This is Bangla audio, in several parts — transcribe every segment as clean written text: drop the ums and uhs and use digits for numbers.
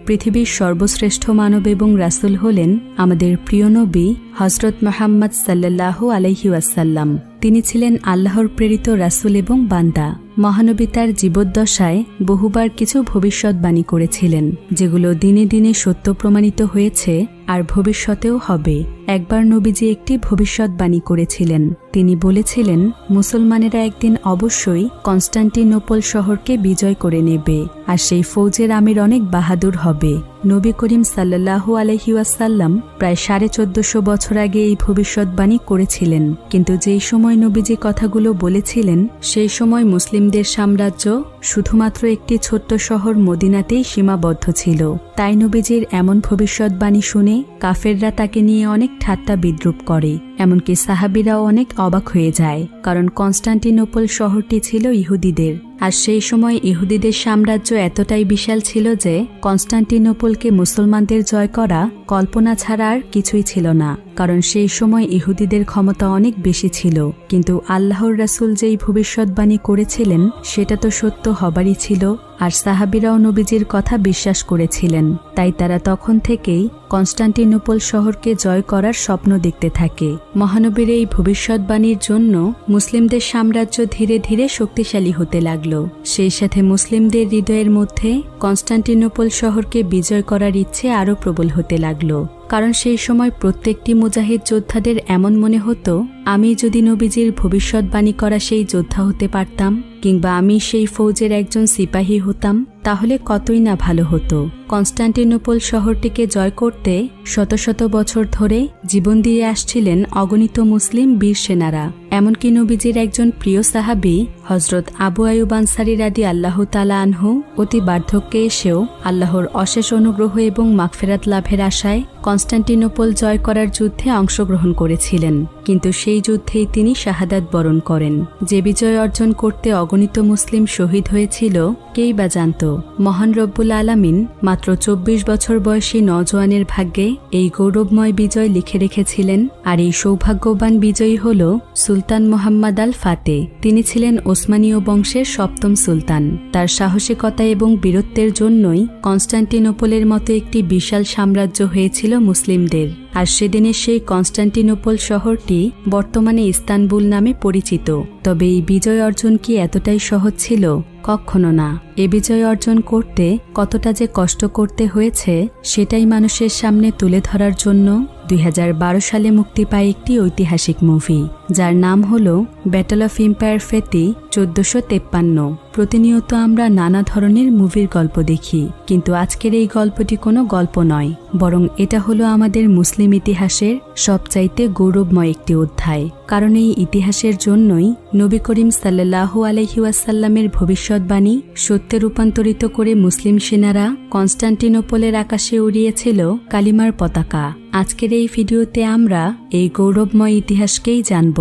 পৃথিবীর সর্বশ্রেষ্ঠ মানব এবং রাসূল হলেন আমাদের প্রিয় নবী হযরত মুহাম্মদ সাল্লাল্লাহু আলাইহি ওয়াসাল্লাম। তিনি ছিলেন আল্লাহর প্রেরিত রাসূল এবং বান্দা। মহানবী তার জীবদ্দশায় বহুবার কিছু ভবিষ্যৎবাণী করেছিলেন, যেগুলো দিনে দিনে সত্য প্রমাণিত হয়েছে আর ভবিষ্যতেও হবে। একবার নবীজি একটি ভবিষ্যৎবাণী করেছিলেন। তিনি বলেছিলেন, মুসলমানেরা একদিন অবশ্যই কনস্টান্টিনোপল শহরকে বিজয় করে নেবে, আর সেই ফৌজের আমির অনেক বাহাদুর হবে। নবী করিম সাল্লাল্লাহু আলাইহি ওয়াসাল্লাম প্রায় 1450 বছর আগে এই ভবিষ্যৎবাণী করেছিলেন, কিন্তু যেই সময় নবীজি কথাগুলো বলেছিলেন সেই সময় মুসলিমদের সাম্রাজ্য শুধুমাত্র একটি ছোট্ট শহর মদিনাতেই সীমাবদ্ধ ছিল। তাই নবীজির এমন ভবিষ্যৎবাণী শুনে কাফেররা তাকে নিয়ে অনেক ঠাট্টা বিদ্রূপ করে, এমনকি সাহাবীরাও অনেক অবাক হয়ে যায়, কারণ কনস্টান্টিনোপল শহরটি ছিল ইহুদিদের। আর সেই সময় ইহুদিদের সাম্রাজ্য এতটাই বিশাল ছিল যে কনস্টান্টিনোপলকে মুসলমানদের জয় করা কল্পনা ছাড়া আর কিছুই ছিল না, কারণ সেই সময় ইহুদিদের ক্ষমতা অনেক বেশি ছিল। কিন্তু আল্লাহর রাসূল যেই ভবিষ্যৎবাণী করেছিলেন সেটা তো সত্য হবারই ছিল, আর সাহাবীরাও নবীজির কথা বিশ্বাস করেছিলেন। তাই তারা তখন থেকেই কনস্টান্টিনোপল শহরকে জয় করার স্বপ্ন দেখতে থাকে। মহানবীর এই ভবিষ্যৎবাণীর জন্য মুসলিমদের সাম্রাজ্য ধীরে ধীরে শক্তিশালী হতে লাগল। সেই সাথে মুসলিমদের হৃদয়ের মধ্যে কনস্টান্টিনোপল শহরকে বিজয় করার ইচ্ছে আরও প্রবল হতে লাগল, কারণ সেই সময় প্রত্যেকটি মুজাহিদ যোদ্ধাদের এমন মনে হতো, আমি যদি নবীজির ভবিষ্যৎবাণী করা সেই যোদ্ধা হতে পারতাম, কিংবা আমি সেই ফৌজের একজন সিপাহী হতাম, তাহলে কতই না ভালো হতো। কনস্টান্টিনোপল শহরটিকে জয় করতে শত শত বছর ধরে জীবন দিয়ে আসছিলেন অগণিত মুসলিম বীর সেনারা। এমনকি নবীজির একজন প্রিয় সাহাবী হযরত আবু আইয়ুব আনসারী রাদিয়াল্লাহু তাআলা আনহু অতি বার্ধক্যে এসেও আল্লাহর অশেষ অনুগ্রহ এবং মাগফিরাত লাভের আশায় কনস্টান্টিনোপল জয় করার যুদ্ধে অংশগ্রহণ করেছিলেন, কিন্তু সেই যুদ্ধেই তিনি শাহাদাত বরণ করেন। যে বিজয় অর্জন করতে অগণিত মুসলিম শহীদ হয়েছিল কেই বা জানত। মহান রব্বুল আলামিন মাত্র 24 বছর বয়সী নওজোয়ানের ভাগ্যে এই গৌরবময় বিজয় লিখে রেখেছিলেন, আর এই সৌভাগ্যবান বিজয়ী হল সুলতান মুহাম্মদ আল ফাতে। তিনি ছিলেন ওসমানীয় বংশের 7ম সুলতান। তার সাহসিকতা এবং বীরত্বের জন্যই কনস্টান্টিনোপলের মতো একটি বিশাল সাম্রাজ্য হয়েছিল মুসলিমদের। আর সেদিনের সেই কনস্টান্টিনোপল শহরটি বর্তমানে ইস্তানবুল নামে পরিচিত। তবে এই বিজয় অর্জন কি এতটাই সহজ ছিল? কখনো না। এ বিজয় অর্জন করতে কতটা যে কষ্ট করতে হয়েছে সেটাই মানুষের সামনে তুলে ধরার জন্য 2012 সালে মুক্তি পায় একটি ঐতিহাসিক মুভি, যার নাম হলো ব্যাটল অফ এম্পায়ার ফেতি 1453। প্রতিনিয়ত আমরা নানা ধরনের মুভির গল্প দেখি, কিন্তু আজকের এই গল্পটি কোনো গল্প নয়, বরং এটা হলো আমাদের মুসলিম ইতিহাসের সবচাইতে গৌরবময় একটি অধ্যায়। কারণ এই ইতিহাসের জন্যই নবী করিম সাল্লাল্লাহু আলাইহি ওয়াসাল্লামের ভবিষ্যৎবাণী সত্যে রূপান্তরিত করে মুসলিম সেনারা কনস্টান্টিনোপলের আকাশে উড়িয়েছিল কালিমার পতাকা। আজকের এই ভিডিওতে আমরা এই গৌরবময় ইতিহাসকেই জানব।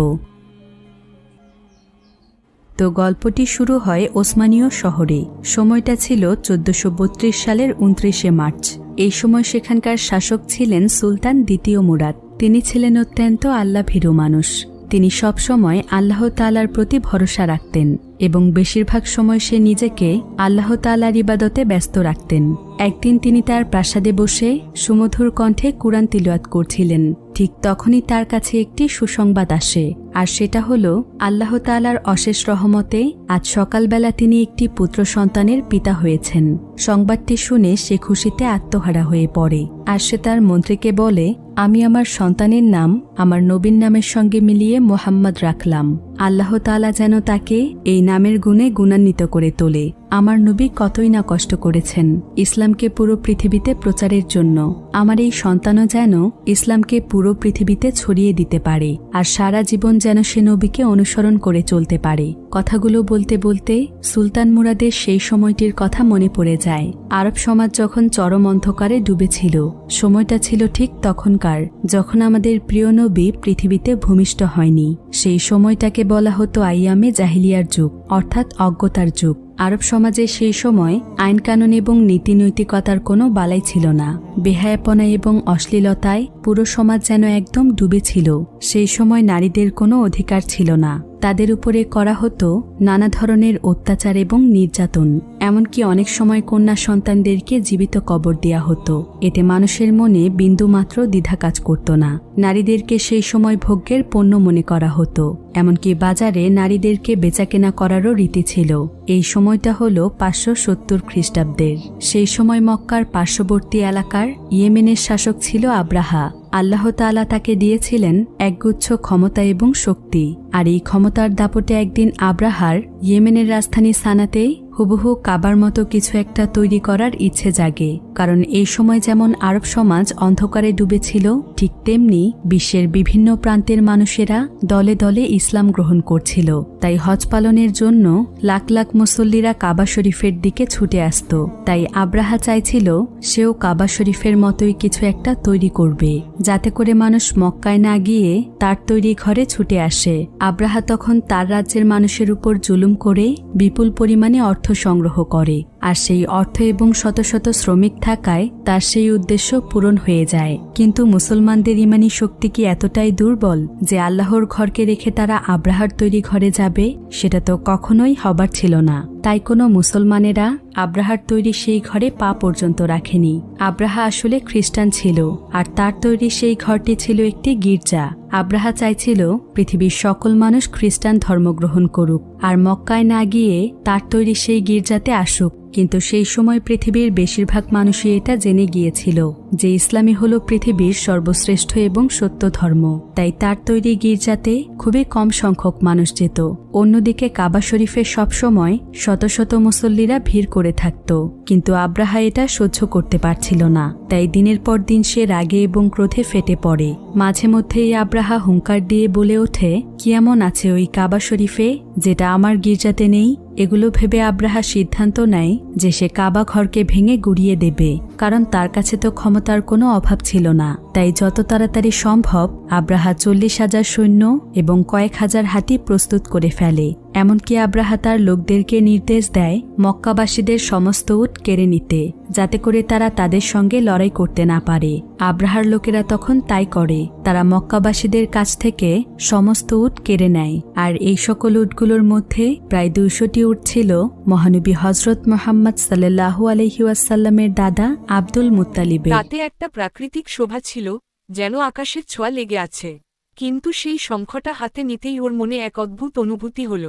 তো গল্পটি শুরু হয় ওসমানীয় শহরে। সময়টা ছিল 1432 সালের 29শে মার্চ। এই সময় সেখানকার শাসক ছিলেন সুলতান দ্বিতীয় মুরাদ। তিনি ছিলেন অত্যন্ত আল্লাহভীরু মানুষ। তিনি সবসময় আল্লাহ তাআলার প্রতি ভরসা রাখতেন এবং বেশিরভাগ সময় সে নিজেকে আল্লাহ তাআলার ইবাদতে ব্যস্ত রাখতেন। একদিন তিনি তার প্রাসাদে বসে সুমধুর কণ্ঠে কুরআন তিলাওয়াত করছিলেন। ঠিক তখনই তার কাছে একটি সুসংবাদ আসে, আর সেটা হলো আল্লাহ তাআলার অশেষ রহমতে আজ সকালবেলা তিনি একটি পুত্র সন্তানের পিতা হয়েছেন। সংবাদটি শুনে সে খুশিতে আত্মহারা হয়ে পড়ে, আর সে তার মন্ত্রীকে বলে, আমি আমার সন্তানের নাম আমার নবীর নামের সঙ্গে মিলিয়ে মুহাম্মদ রাখলাম। আল্লাহ তাআলা যেন তাকে এই নামের গুণে গুণান্বিত করে তোলে। আমার নবী কতই না কষ্ট করেছেন ইসলামকে পুরো পৃথিবীতে প্রচারের জন্য। আমার এই সন্তানও যেন ইসলামকে পুরো পৃথিবীতে ছড়িয়ে দিতে পারে, আর সারা জীবন যেন সে নবীকে অনুসরণ করে চলতে পারে। কথাগুলো বলতে বলতে সুলতান মুরাদের সেই সময়টির কথা মনে পড়ে যায়। আরব সমাজ যখন চরম অন্ধকারে ডুবেছিল, সময়টা ছিল ঠিক তখনকার যখন আমাদের প্রিয় নবী পৃথিবীতে ভূমিষ্ঠ হয়নি। সেই সময়টাকে বলা হতো আইয়ামে জাহিলিয়ার যুগ, অর্থাৎ অজ্ঞতার যুগ। আরব সমাজে সেই সময় আইন কানুন এবং নীতি নৈতিকতার কোনো বালাই ছিল না। বেহায়াপনা এবং অশ্লীলতায় পুরো সমাজ যেন একদম ডুবে ছিল। সেই সময় নারীদের কোনো অধিকার ছিল না, তাদের উপরে করা হতো নানা ধরনের অত্যাচার এবং নির্যাতন। এমনকি অনেক সময় কন্যা সন্তানদেরকে জীবিত কবর দেয়া হতো। এতে মানুষের মনে বিন্দুমাত্র দ্বিধা কাজ করত না। নারীদেরকে সেই সময় ভোগ্যের পণ্য মনে করা হতো। এমনকি বাজারে নারীদেরকে বেচাকেনা করারও রীতি ছিল। এই সময়টা হল 570 খ্রিস্টাব্দের। সেই সময় মক্কার পার্শ্ববর্তী এলাকার ইয়েমেনের শাসক ছিল আব্রাহা। আল্লাহ তাআলা তাকে দিয়েছিলেন একগুচ্ছ ক্ষমতা এবং শক্তি। আর এই ক্ষমতার দাপটে একদিন আব্রাহার ইয়েমেনের রাজধানী সানাতে হুবহু কাবার মতো কিছু একটা তৈরি করার ইচ্ছে জাগে। কারণ এই সময় যেমন আরব সমাজ অন্ধকারে ডুবেছিল, ঠিক তেমনি বিশ্বের বিভিন্ন প্রান্তের মানুষেরা দলে দলে ইসলাম গ্রহণ করছিল। তাই হজ পালনের জন্য লাখ লাখ মুসল্লিরা কাবা শরীফের দিকে ছুটে আসত। তাই আব্রাহা চাইছিল সেও কাবা শরীফের মতোই কিছু একটা তৈরি করবে, যাতে করে মানুষ মক্কায় না গিয়ে তার তৈরি ঘরে ছুটে আসে। আব্রাহা তখন তার রাজ্যের মানুষের উপর জুলুম করে বিপুল পরিমাণে অর্থ সংগ্রহ করে। আর সেই অর্থ এবং শত শত শ্রমিক থাকায় তার সেই উদ্দেশ্য পূরণ হয়ে যায়। কিন্তু মুসলমানদের ইমানি শক্তি কি এতটাই দুর্বল যে আল্লাহর ঘরকে রেখে তারা আব্রাহার তৈরি ঘরে যাবে? সেটা তো কখনোই হবার ছিল না। তাই কোনো মুসলমানেরা আব্রাহার তৈরি সেই ঘরে পা পর্যন্ত রাখেনি। আব্রাহা আসলে খ্রিস্টান ছিল, আর তার তৈরি সেই ঘরটি ছিল একটি গির্জা। আব্রাহা চাইছিল পৃথিবীর সকল মানুষ খ্রিস্টান ধর্মগ্রহণ করুক, আর মক্কায় না গিয়ে তার তৈরি সেই গির্জাতে আসুক। কিন্তু সেই সময় পৃথিবীর বেশিরভাগ মানুষই এটা জেনে গিয়েছিল যে ইসলামই হল পৃথিবীর সর্বশ্রেষ্ঠ এবং সত্য ধর্ম। তাই তার তৈরি গির্জাতে খুবই কম সংখ্যক মানুষ যেত। অন্যদিকে কাবা শরীফে সবসময় শত শত মুসল্লিরা ভিড় করে থাকত। কিন্তু আব্রাহা এটা সহ্য করতে পারছিল না। তাই দিনের পর দিন সে রাগে এবং ক্রোধে ফেটে পড়ে। মাঝে মধ্যেই আব্রাহা হুঙ্কার দিয়ে বলে ওঠে, কি এমন আছে ওই কাবা শরীফে যেটা আমার গির্জাতে নেই? এগুলো ভেবে আব্রাহা সিদ্ধান্ত নেয় যে সে কাবা ঘরকে ভেঙে গুড়িয়ে দেবে, কারণ তার কাছে তো ক্ষমতার কোনো অভাব ছিল না। তাই যত তাড়াতাড়ি সম্ভব আব্রাহা 40,000 সৈন্য এবং কয়েক হাজার হাতি প্রস্তুত করে ফেলে। এমনকি আব্রাহা তার লোকদেরকে নির্দেশ দেয় মক্কাবাসীদের সমস্ত উট কেড়ে নিতে, যাতে করে তারা তাদের সঙ্গে লড়াই করতে না পারে। আব্রাহার লোকেরা তখন তাই করে। তারা মক্কাবাসীদের কাছ থেকে সমস্ত উট কেড়ে নেয়। আর এই সকল উটগুলোর মধ্যে প্রায় 200টি উট ছিল মহানবী হযরত মুহাম্মদ সাল্লাল্লাহু আলাইহি ওয়াসাল্লামের দাদা আব্দুল মুত্তালিবের। তাতে একটা প্রাকৃতিক শোভা ছিল, যেন আকাশের ছোঁয়া লেগে আছে। কিন্তু সেই শঙ্খটা হাতে নিতেই ওর মনে এক অদ্ভুত অনুভূতি হল।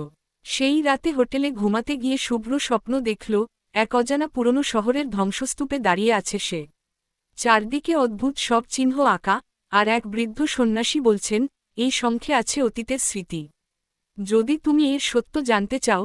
সেই রাতে হোটেলে ঘুমাতে গিয়ে শুভ্র স্বপ্ন দেখল, এক অজানা পুরনো শহরের ধ্বংসস্তূপে দাঁড়িয়ে আছে সে। চারদিকে অদ্ভুত সব চিহ্ন আঁকা, আর এক বৃদ্ধ সন্ন্যাসী বলছেন, এই শঙ্খে আছে অতীতের স্মৃতি। যদি তুমি এর সত্য জানতে চাও